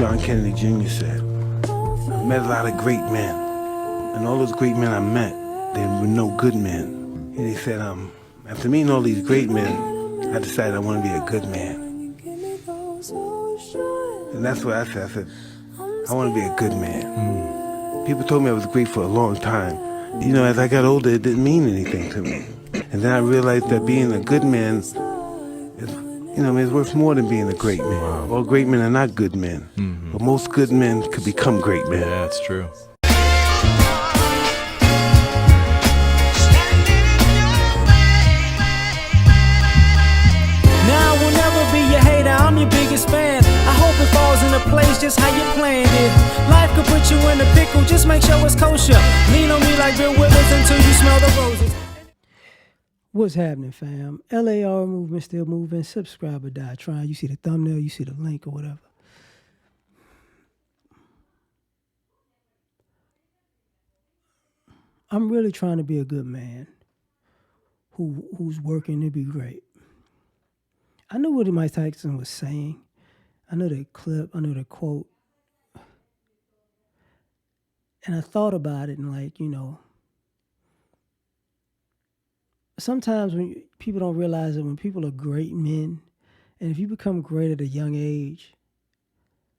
John Kennedy Jr. said, I met a lot of great men, and all those great men I met, they were no good men. And he said, after meeting all these great men, I decided I want to be a good man. And that's what I said. I said, I want to be a good man. People told me I was great for a long time. You know, as I got older, it didn't mean anything to me. And then I realized that being a good man is, you know, it's worth more than being a great man. Wow. All great men are not good men. Mm-hmm. But most good men could become great men. Yeah, that's true. Now I will never be your hater, I'm your biggest fan. I hope it falls into place just how you planned it. Life could put you in a pickle, just make sure it's kosher. Lean on me like Bill Withers until you smell the roses. What's happening, fam? L.A.R. movement still moving. Subscribe or die trying. You see the thumbnail, you see the link or whatever. I'm really trying to be a good man who's working to be great. I knew what Mike Tyson was saying. I know the clip, I know the quote. And I thought about it and like, you know, sometimes when people don't realize that when people are great men, and if you become great at a young age,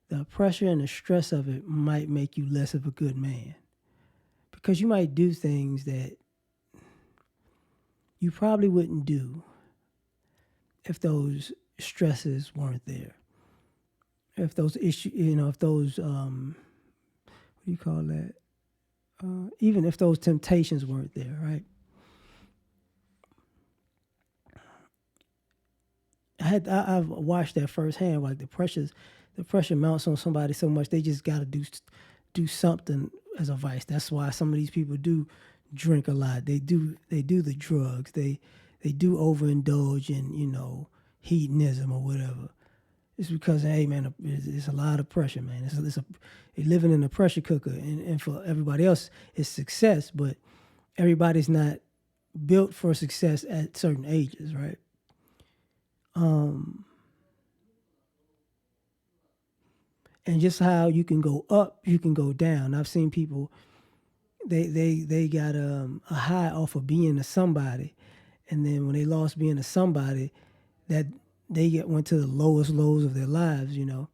the pressure and the stress of it might make you less of a good man. Because you might do things that you probably wouldn't do if those stresses weren't there. If those issues, you know, if those, what do you call that? Even if those temptations weren't there, right? I've watched that firsthand. Like the pressure mounts on somebody so much they just got to do something as a vice. That's why some of these people do drink a lot. They do the drugs. They do overindulge in, you know, hedonism or whatever. It's because, hey man, it's a lot of pressure, man. You're living in a pressure cooker, and for everybody else, it's success. But everybody's not built for success at certain ages, right? And just how you can go up, you can go down. I've seen people, they got a high off of being a somebody, and then when they lost being a somebody, that they went to the lowest lows of their lives. You know,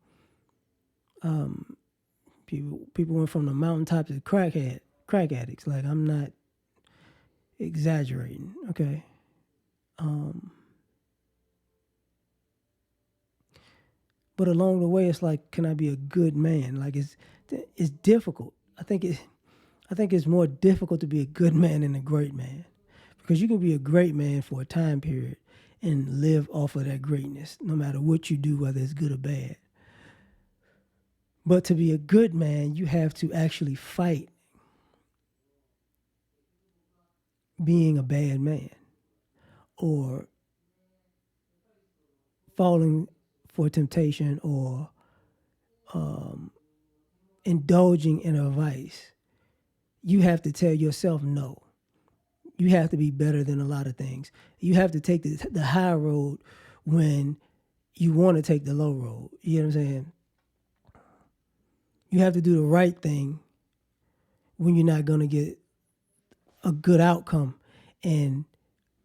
people went from the mountaintop to crack addicts. Like, I'm not exaggerating, okay. But along the way, it's like, can I be a good man? Like, it's difficult. I think it's more difficult to be a good man than a great man, because you can be a great man for a time period and live off of that greatness, no matter what you do, whether it's good or bad. But to be a good man, you have to actually fight being a bad man or falling for temptation or indulging in a vice. You have to tell yourself no. You have to be better than a lot of things. You have to take the high road when you want to take the low road. You know what I'm saying? You have to do the right thing when you're not going to get a good outcome. And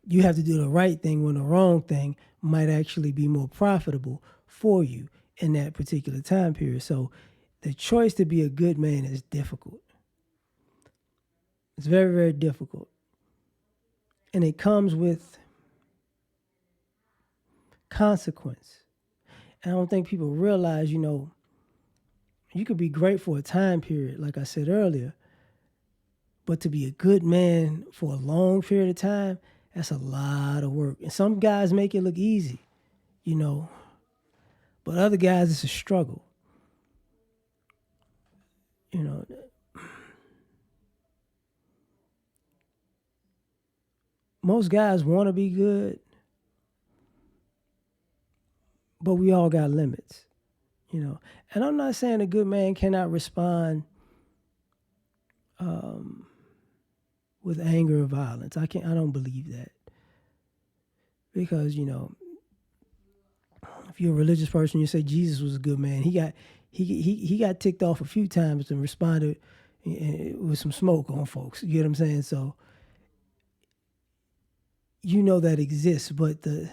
you have to do the right thing when the wrong thing might actually be more profitable for you in that particular time period. So the choice to be a good man is difficult. It's very, very difficult. And it comes with consequence. And I don't think people realize, you know, you could be great for a time period, like I said earlier, but to be a good man for a long period of time, that's a lot of work. And some guys make it look easy, you know, but other guys, it's a struggle. You know, most guys want to be good, but we all got limits, you know. And I'm not saying a good man cannot respond with anger or violence. I don't believe that. Because, you know, if you're a religious person, you say Jesus was a good man. He he got ticked off a few times and responded with some smoke on folks. You get what I'm saying? So you know that exists, but the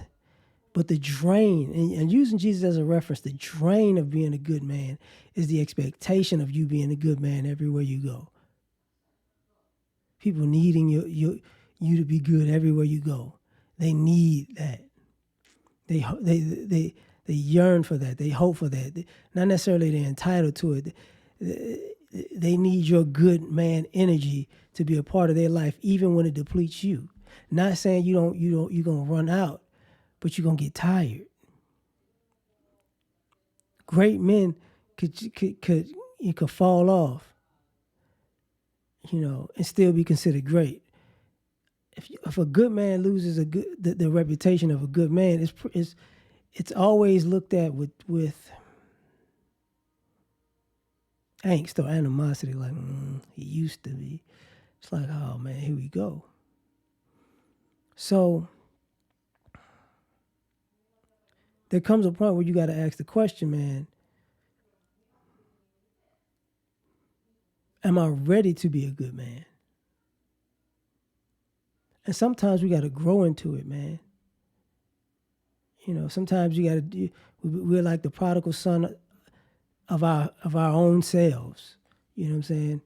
drain, and using Jesus as a reference, the drain of being a good man is the expectation of you being a good man everywhere you go. People needing you to be good everywhere you go. They need that. They yearn for that. They hope for that. Not necessarily they're entitled to it. They need your good man energy to be a part of their life, even when it depletes you. Not saying you're gonna run out, but you're gonna get tired. Great men could fall off, and still be considered great. If a good man loses the reputation of a good man, it's always looked at with angst or animosity, like he used to be. It's like, oh man, here we go. So there comes a point where you got to ask the question, man, am I ready to be a good man? And sometimes we got to grow into it, man. Sometimes you got to do. We're like the prodigal son of our own selves. You know what I'm saying?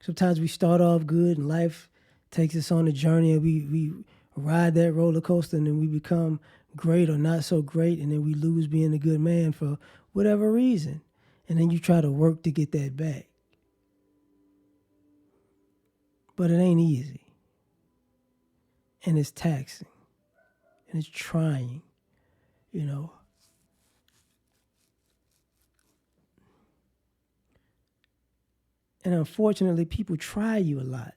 Sometimes we start off good, and life takes us on a journey, and we ride that roller coaster, and then we become great or not so great, and then we lose being a good man for whatever reason, and then you try to work to get that back. But it ain't easy, and it's taxing, and it's trying. And unfortunately, people try you a lot.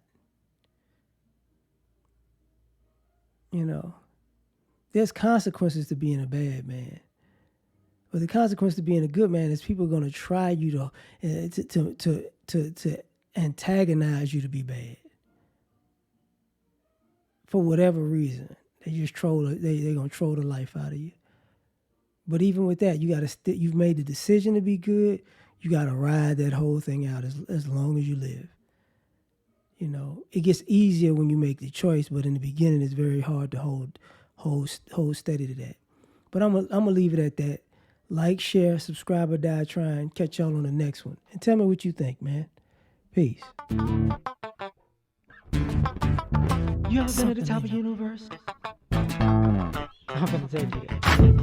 There's consequences to being a bad man. But the consequence to being a good man is people are going to try you to antagonize you to be bad. For whatever reason. They just they're going to troll the life out of you. But even with that, you've made the decision to be good. You got to ride that whole thing out as long as you live. It gets easier when you make the choice, but in the beginning, it's very hard to hold steady to that. But I'm gonna leave it at that. Like, share, subscribe, or die trying. Catch y'all on the next one. And tell me what you think, man. Peace. You ever been at the top of the universe? I'm gonna tell you that.